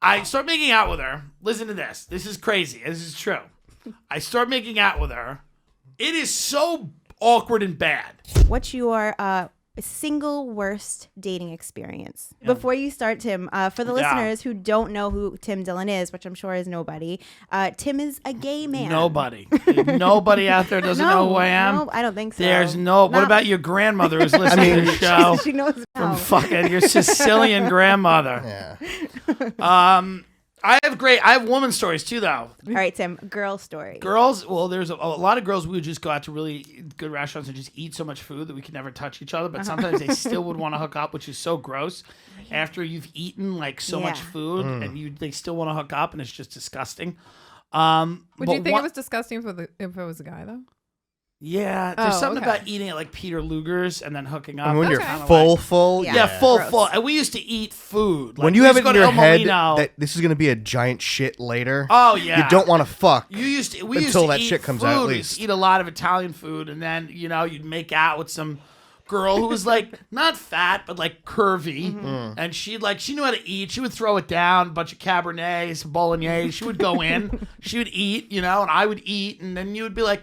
I start making out with her. Listen to this. This is crazy. This is true. I start making out with her. It is so awkward and bad. What's your single worst dating experience? Before you start, Tim, for the listeners who don't know who Tim Dillon is, which I'm sure is nobody, Tim is a gay man. Nobody. Nobody out there doesn't know who I am? No, I don't think so. What about your grandmother who's listening to the show? She knows From fucking your Sicilian grandmother. Yeah. I have woman stories too, though. All right, Tim, girl story. Girls, well, there's a lot of girls we would just go out to really good restaurants and just eat so much food that we could never touch each other. But sometimes they still would want to hook up, which is so gross. After you've eaten like so much food and they still want to hook up, and it's just disgusting. Would you think it was disgusting if it was a guy though? Yeah, there's something about eating at like Peter Luger's and then hooking up. And when That's you're kinda full. Yeah, full. And we used to eat food. Like, when you have it in your head that this is going to be a giant shit later. Oh, yeah. You don't want to fuck We used to that eat shit comes food. out at We least. used to eat a lot of Italian food, and then, you'd make out with some girl who was like not fat but like curvy, and she knew how to eat. She would throw it down, a bunch of Cabernet, some Bolognese. She would go in, she would eat, and I would eat, and then you would be like,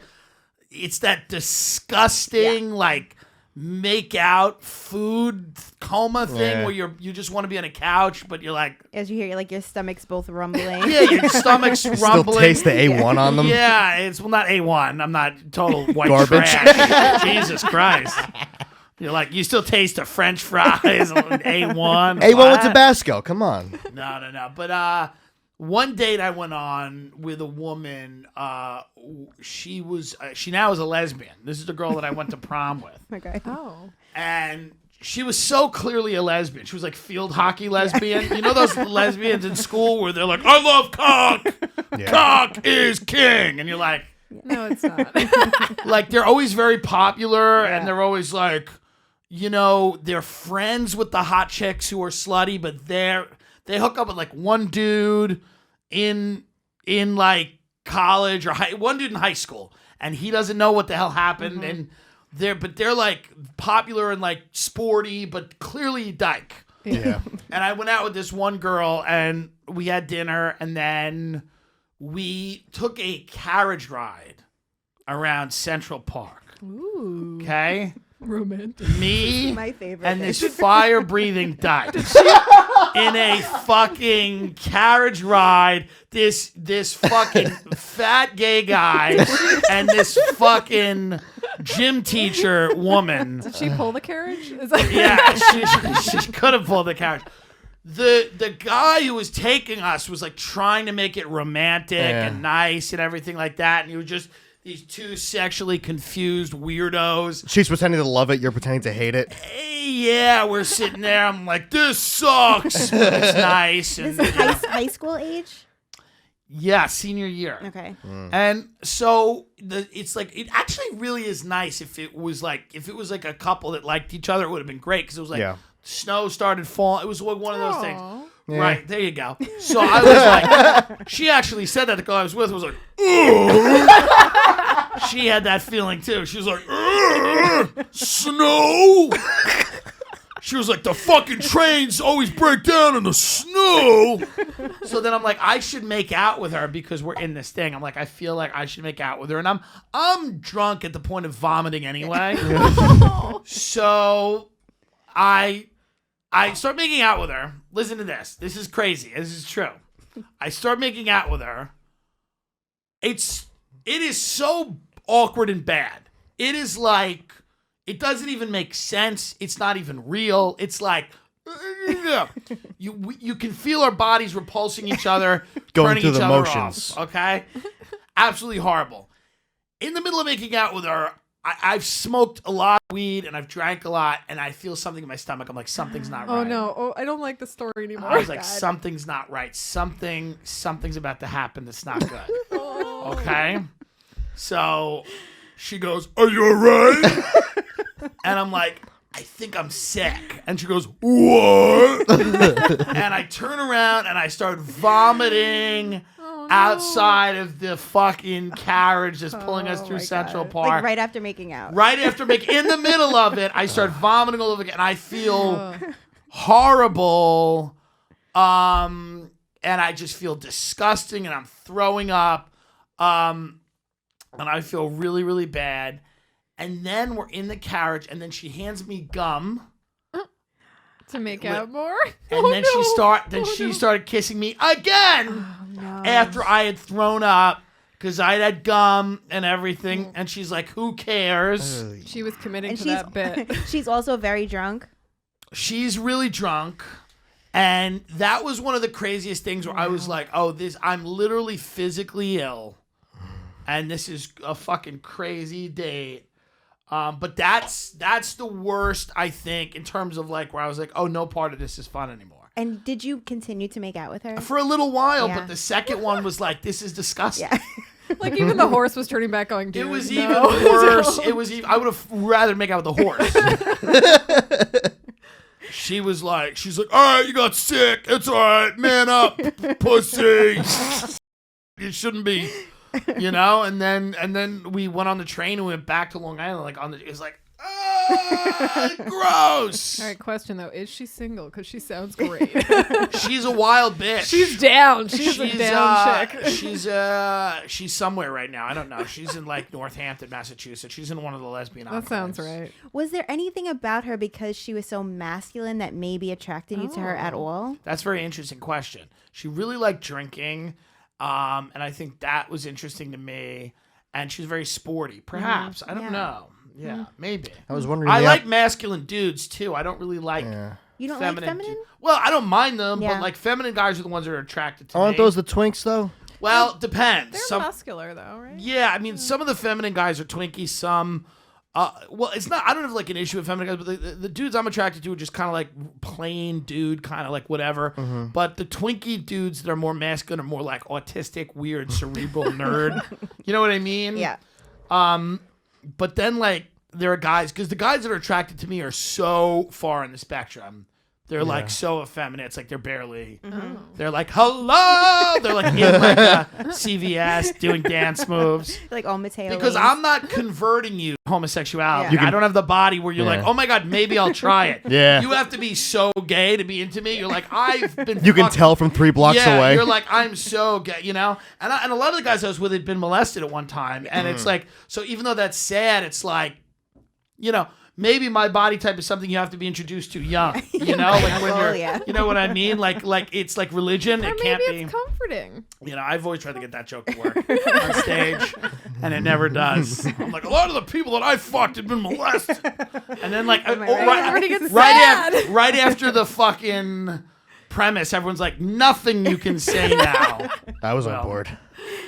it's that disgusting like make out food coma thing where you just want to be on a couch, but you're like, as you hear, like your stomach's both rumbling. yeah, your stomach's rumbling. Still taste the A1 on them. Yeah, it's not A1. I'm not total white Garbage. trash. Jesus Christ. You're like, you still taste the French fries, A1. A1 with Tabasco. Come on. No. But one date I went on with a woman, she now is a lesbian. This is the girl that I went to prom with. Okay. Oh. And she was so clearly a lesbian. She was like field hockey lesbian. You know those lesbians in school where they're like, I love cock. Yeah. Cock is king. And you're like, No, it's not. like they're always very popular and they're always like, they're friends with the hot chicks who are slutty, but they hook up with like one dude in like college or one dude in high school, and he doesn't know what the hell happened, and they're like popular and like sporty, but clearly dyke. Yeah. And I went out with this one girl, and we had dinner, and then we took a carriage ride around Central Park. Ooh. Okay. Romantic. Me My favorite and thing. this fire-breathing dyke in a fucking carriage ride. This fucking fat gay guy and this fucking gym teacher woman. Did she pull the carriage? Yeah, she could have pulled the carriage. The guy who was taking us was like trying to make it romantic and nice and everything like that, and he was just these two sexually confused weirdos. She's pretending to love it. You're pretending to hate it. Yeah, we're sitting there. I'm like, this sucks. But it's nice. And, This is high school age? yeah, senior year. Okay. And so it's like, it actually really is nice if it was like a couple that liked each other. It would have been great because it was like snow started falling. It was like one of those things. Yeah. Right, there you go. So I was like, she actually said that the girl I was with was like, ugh. She had that feeling too. She was like, ugh, snow. She was like, the fucking trains always break down in the snow. So then I'm like, I should make out with her because we're in this thing. I'm like, I feel like I should make out with her. And I'm drunk at the point of vomiting anyway. So I start making out with her. Listen to this. This is crazy. This is true. I start making out with her. It is so awkward and bad. It is like, it doesn't even make sense. It's not even real. It's like, you can feel our bodies repulsing each other, Going turning through each the other motions. off. Okay? Absolutely horrible. In the middle of making out with her, I've smoked a lot of weed and I've drank a lot, and I feel something in my stomach. I'm like, something's not right. Oh no! Oh, I don't like the story anymore. I was like, God. something's not right. Something's about to happen that's not good. Okay? So she goes, are you all right? And I'm like, I think I'm sick. And she goes, what? And I turn around and I start vomiting outside of the fucking carriage that's pulling us through my Central God. Park. Like right after making out. Right after in the middle of it, I start vomiting all over again, and I feel horrible. and I just feel disgusting, and I'm throwing up, and I feel really, really bad. And then we're in the carriage, and then she hands me gum to make out more. And then she started kissing me again after I had thrown up because I had gum and everything. And she's like, "Who cares?" She was committing to that bit. She's also very drunk. She's really drunk. And that was one of the craziest things where I was like, "Oh, I'm literally physically ill, and this is a fucking crazy date." But that's the worst, I think, in terms of like where I was like, "Oh, no part of this is fun anymore." And did you continue to make out with her? For a little while, but the second one was like, "This is disgusting." Yeah. Like even the horse was turning back, going, "Dude, It was no." even worse. It was. I would have rather make out with the horse. She's like, "All right, you got sick. It's all right. Man up, pussy. You shouldn't be." And then we went on the train and we went back to Long Island. It was like, gross. All right, question though: is she single? Because she sounds great. She's a wild bitch. She's down. She's a down chick. She's somewhere right now. I don't know. She's in like Northampton, Massachusetts. She's in one of the lesbian. That sounds right. Was there anything about her because she was so masculine that maybe attracted you to her at all? That's a very interesting question. She really liked drinking. And I think that was interesting to me. And she's very sporty, perhaps. I don't know. Yeah, maybe. I was wondering. I like masculine dudes too. I don't really like. You don't like feminine? Well, I don't mind them, but like feminine guys are the ones that are attracted to me. Aren't those the twinks though? Well, it depends. They're muscular though, right? Yeah, I mean, some of the feminine guys are Twinkies. Some. Well, it's not. I don't have like an issue with feminine guys, but the dudes I'm attracted to are just kind of like plain dude, kind of like whatever. Mm-hmm. But the Twinkie dudes that are more masculine are more like autistic, weird, cerebral nerd. You know what I mean? Yeah. But then like there are guys, because the guys that are attracted to me are so far in the spectrum. They're like so effeminate. It's like they're barely. Mm-hmm. They're like, "Hello." They're like in like a CVS doing dance moves. Like all Mateo. Because I'm not converting you to homosexuality. I don't have the body where you're like, "Oh my god, maybe I'll try it." Yeah. You have to be so gay to be into me. You're like, I've been. You can tell from 3 blocks away. You're like, I'm so gay, And a lot of the guys I was with had been molested at one time, and it's like, so even though that's sad, it's like, maybe my body type is something you have to be introduced to young, like when you're, you know what I mean? Like it's like religion. Or it can't maybe it's comforting. I've always tried to get that joke to work on stage, and it never does. I'm like, a lot of the people that I fucked had been molested, and then like right after the fucking premise, everyone's like, nothing you can say now. I was on board.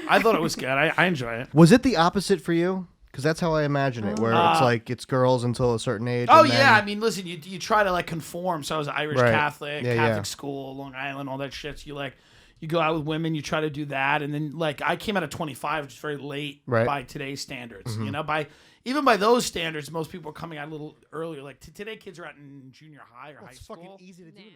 I thought it was good. I enjoy it. Was it the opposite for you? Because that's how I imagine it, where it's like it's girls until a certain age. Oh, yeah. I mean, listen, you try to like conform. So I was Irish Catholic, Catholic school, Long Island, all that shit. So you go out with women, you try to do that. And then like I came out at 25, which is very late by today's standards. Mm-hmm. Even by those standards, most people are coming out a little earlier. Like today, kids are out in junior high or high school. It's fucking easy to do now.